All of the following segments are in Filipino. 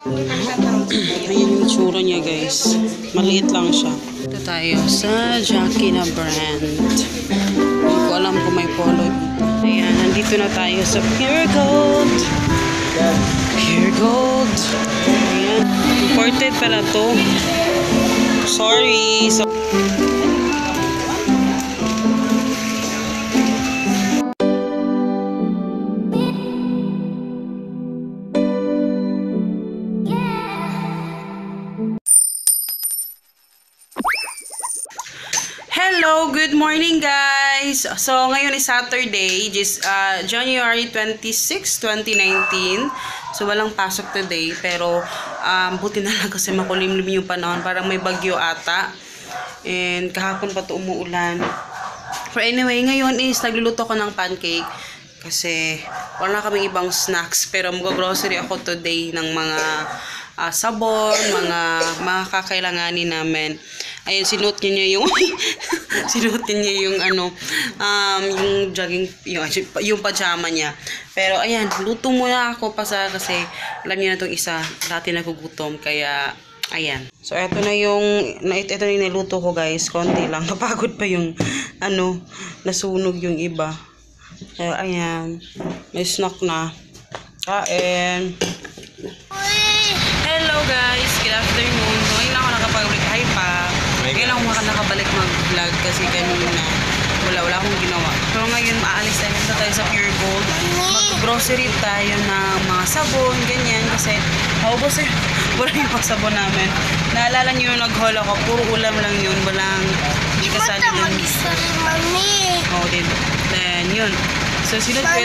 Ayan yung tsura niya guys. Maliit lang siya. Ito tayo sa Jackie na brand. Hindi ko alam kung may polo dito. Ayan, nandito na tayo sa Pure Gold. Pure Gold. Ayan. Imported pala to. Sorry. Hello, good morning guys! So, ngayon is Saturday, January 26, 2019. So, walang pasok today, pero buti na lang kasi makulimlim yung panahon. Parang may bagyo ata. And kahapon pa to umuulan. But anyway, ngayon is nagluluto ko ng pancake. Kasi wala kaming ibang snacks. Pero mag-grocery ako today ng mga sabon, mga kakailanganin namin. Ayun, sinuotin niya yung sinuotin niya yung yung jogging, yung pajama niya. Pero ayan, luto muna ako kasi alam niyo na itong isa, dati nagugutom, kaya ayan. So ito na yung niluto ko guys, konti lang. Napagod pa yung nasunog yung iba. Kaya ayan, may snack na. Kain. Hello guys, good afternoon. So ngayon ako nakapag-break. Hi pa. Ngayon ako nakabalik mag-vlog kasi kanina wala akong ginawa. Pero ngayon maalis tayo sa Pure Gold. Mag-grocery tayo ng mga sabon, ganyan. Kasi maubos wala yung mga sabon namin. Naalala nyo yung nag-haul ako, puro ulam lang yun. Hindi kasali doon. Oh, then yun. So sinunod ko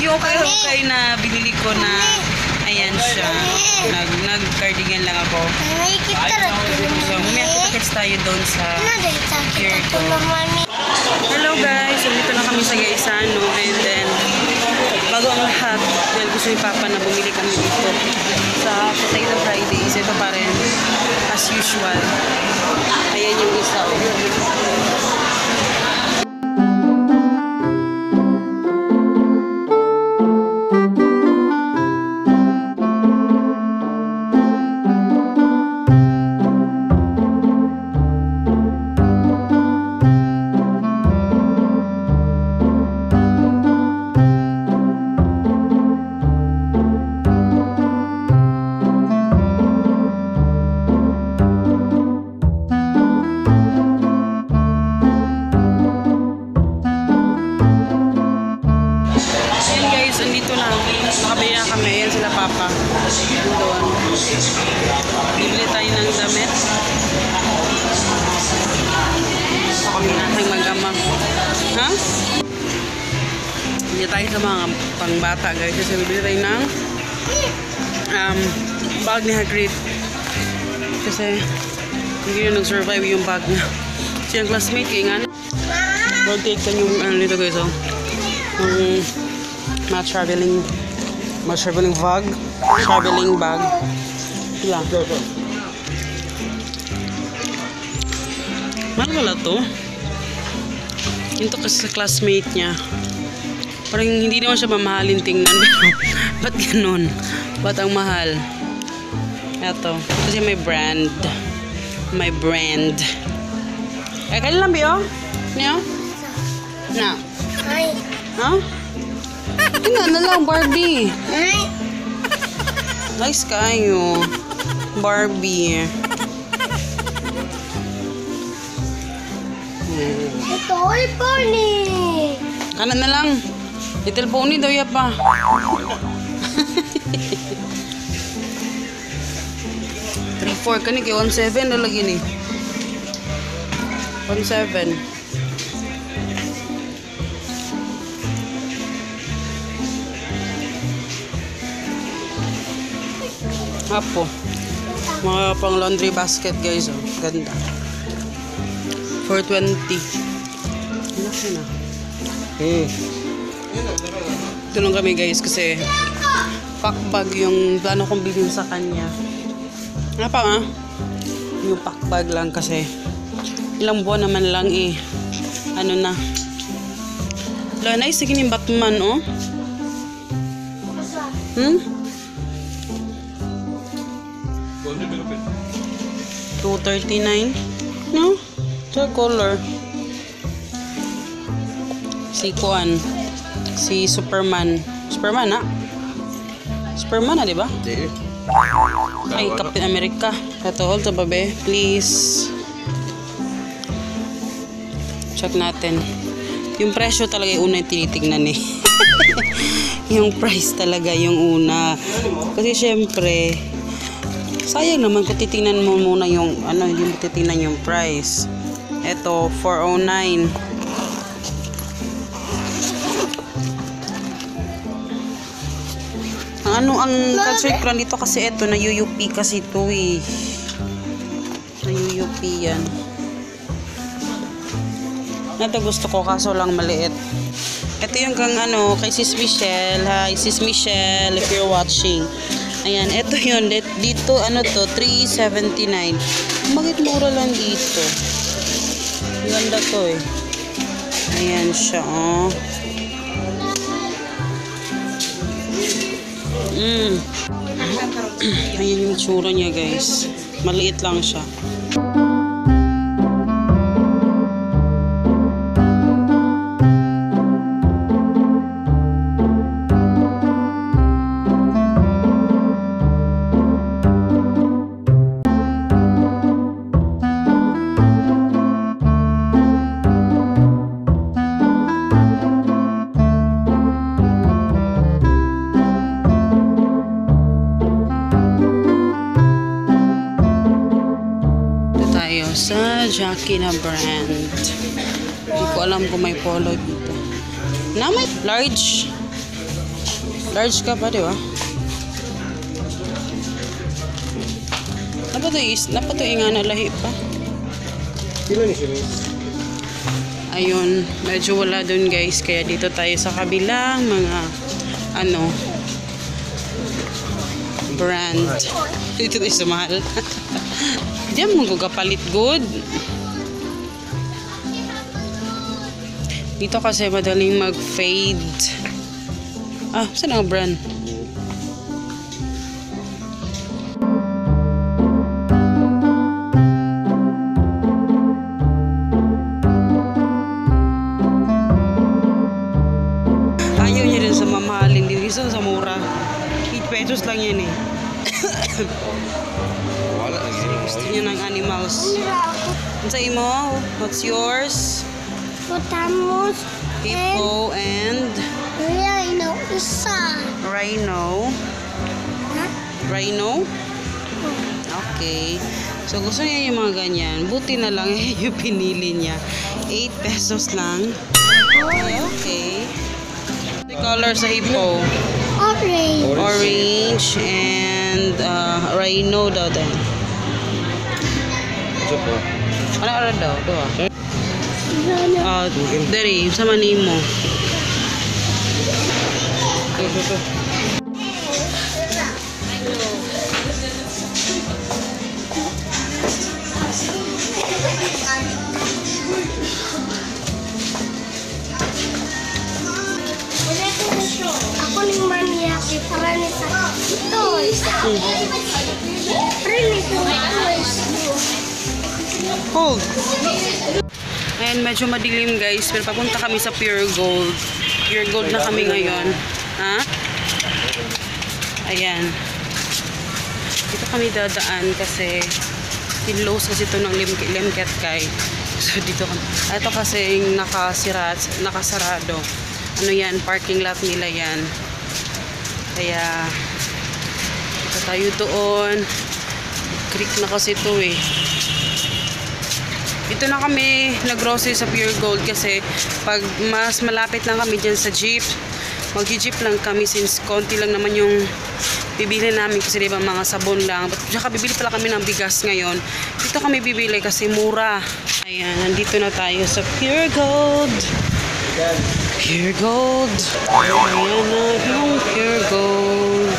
yung okay na binili ko na ayan siya. Nag-cardigan lang ako. So, mamaya kita-kits tayo doon sa Pure Gold. Hello guys! So, dito na kami sa Gaisano. And then, bago ang lahat, dahil gusto ni Papa na bumili kami dito sa Potato Fridays. Ito pa rin, as usual. Ayan yung isa. Nakabili na kami. Ayan sila Papa. Doon. Bibili tayo ng damit. Kami natin mag-amang. Ha? Bibili tayo sa mga pangbata guys. Kasi bibili tayo ng bag ni Hagrid. Kasi hindi na nag-survive yung bag niya. Kasi yung classmate kayo nga. Birthday ka yung dito guys. Mga traveling bag. Yeah. Mahal wala to. Ito kasi sa classmate niya. Parang hindi naman siya mamahalin tingnan. Ba't ganun? Ba't ang mahal? Ito. Kasi may brand. Eh, kailan lang biyo? Niyo? Na? Hi. Huh? Tingnan na lang, Barbie. Nice kayo. Barbie. Ito ay pony. Kanan na lang. Little pony daw ya pa. 3-4 kani kay 1-7 na lagi ni. 1-7. Apo. Mga pang laundry basket guys. Oh. Ganda. 420. Ano siya na? Ito lang kami guys kasi packbag yung plano kong bilhin sa kanya. Ano pa nga? Yung packbag lang kasi ilang buwan naman lang eh. Ano na. Wala na sige ni Batman oh. $239. No? Ito color. Si Kuan. Si Superman. Superman, ha? Superman, na, di ba? Hindi. Ay, Captain America. Ito, hold to babe. Please. Check natin. Yung presyo talaga yung una yung tinitignan eh. Yung price talaga yung una. Kasi syempre, sayang naman kung titingnan mo muna yung, hindi mo titingnan yung price. Ito, $409. Ang concert ko lang dito kasi ito, na UUP kasi ito eh. Na UUP yan. Ito gusto ko kaso lang maliit. Ito yung kay Sis Michelle. Hi, Sis Michelle, if you're watching. Ayan, ito yun. Dito, to, $379. Bakit mura lang dito? Ganda to eh. Ayan siya, oh. Ayan yung tsura niya, guys. Maliit lang siya. Sa Jackie na brand. Hindi ko alam kung may polo dito. May large. Large ka pa, di ba? Napato yung nga lahi pa. Ayun, medyo wala dun guys. Kaya dito tayo sa kabilang mga brand. Dito tayo sa mahal. Diyan mo kapalit good. Dito kasi madaling mag-fade. Saan ang brand? Ayaw niya din sa mamahalin. Dito sa mura. 8 pesos lang yan eh. Wala lagi. Gusto niya ng animals. Ano sa imo? What's yours? Hippopotamus. Hippo and Rhino. Isa. rhino. Ha? Rhino? Okay. So, gusto niya yung mga ganyan. Buti na lang yung pinili niya. 8 pesos lang. Okay. The color sa hippo. Orange. Orange and rhino daw din. Ito po. Ano daw? Doa. Rhino. Dari, sama ni mo. Ito. Ako ning maniyaki para ni sa toys. Para ni sa toys. Hold. Ayan, medyo madilim guys. Pero papunta kami sa Pure Gold. Pure Gold na kami ngayon. Ha? Ayan. Dito kami dadaan kasi kinlose kasi ito ng Limket Kai. So dito kami. Ito kasi nakasarado. Ano yan? Parking lot nila yan. Kaya dito tayo doon. Creek na kasi ito eh. Dito na kami nag-grocery sa Pure Gold kasi pag mas malapit lang kami dyan sa jeep, mag-jeep lang kami since konti lang naman yung bibili namin kasi diba mga sabon lang. Tsaka bibili pala kami ng bigas ngayon. Dito kami bibili kasi mura. Ayan, nandito na tayo sa Pure Gold. Pure Gold. Ayan na yung Pure Gold.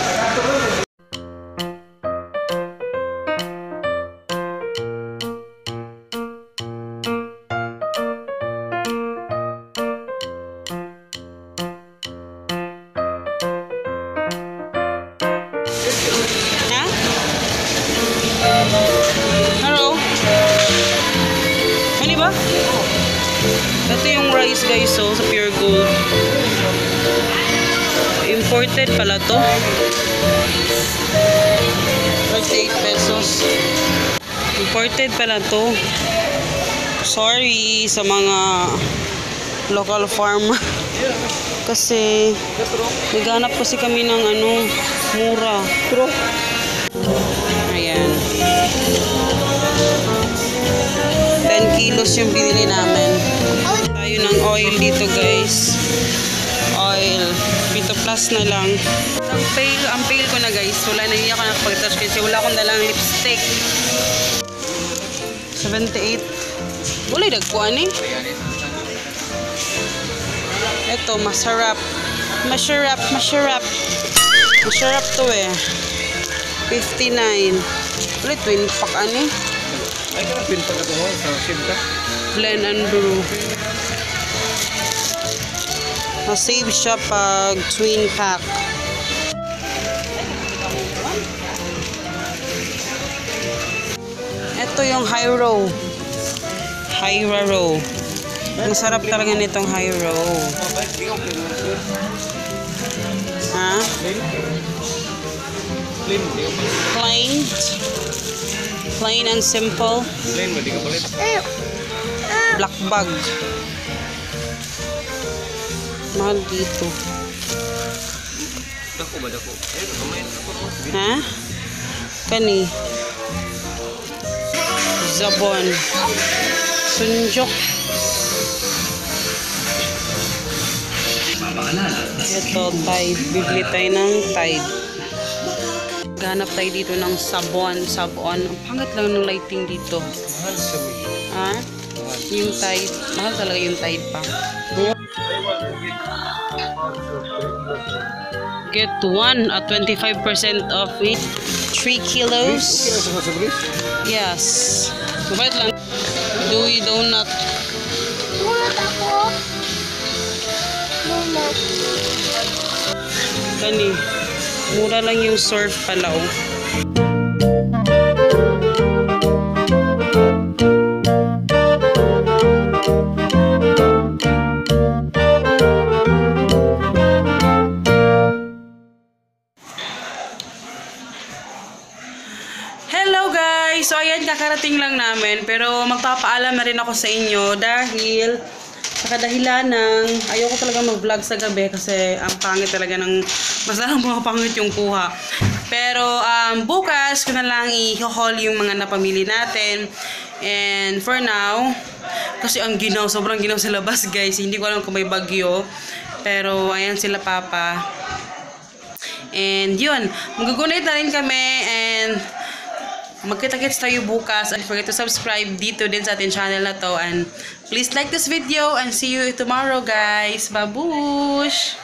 Ha? Hello? Ano ba? Ito yung rice guys, so sa Pure Gold. Imported pala to. 38 pesos. Imported pala to. Sorry sa mga local farmer. Kasi naghanap kasi kami ng mura. Ayan. 10 kilos yung binili namin. Tayo ng oil dito guys. Oil. 7 plus na lang. Ang pail ko na guys. Wala na, hindi ako nakapag-touch kasi wala akong dalang lipstick. 78. Wala dagpuan eh. Ito, masarap. Masarap to eh. 59. Wala, twin pack ani. Ay, ka twin pack ito mo sa Shibka? Blend and brew. Na-save siya pag twin pack. Ito yung Hyro. Hyro. Ang sarap talaga nitong Hyro. Ha? Plain and simple. Black bag. Mahal dito. Ha? Kani. Zabon. Sunjok. Ito, Tide. Bibili tayo ng Tide. Ganap tayo dito ng sabon. Ang pangat lang ng lighting dito. Ha? Yung Tide. Mahal talaga yung Tide pa. Get one at 25% off it. 3 kilos. Yes. Mabait lang. Dewy donut. Donut ako. Donut. Kani. Mura lang yung surf pala oh. Hello guys! So ayan, kakarating lang namin. Pero magpapaalam na rin ako sa inyo dahil sa kadahilan ng ayoko talaga mag-vlog sa gabi kasi ang pangit talaga ng mas lang pangit yung kuha. Pero bukas ko na lang i-haul yung mga napamili natin. And for now, kasi ang ginaw, sobrang ginaw sa labas guys. Hindi ko alam kung may bagyo. Pero ayan sila papa. And yun, mag-gunit na rin kami and magkita-kits tayo bukas. Don't forget to subscribe dito din sa ating channel na to. And please like this video and see you tomorrow guys. Babush!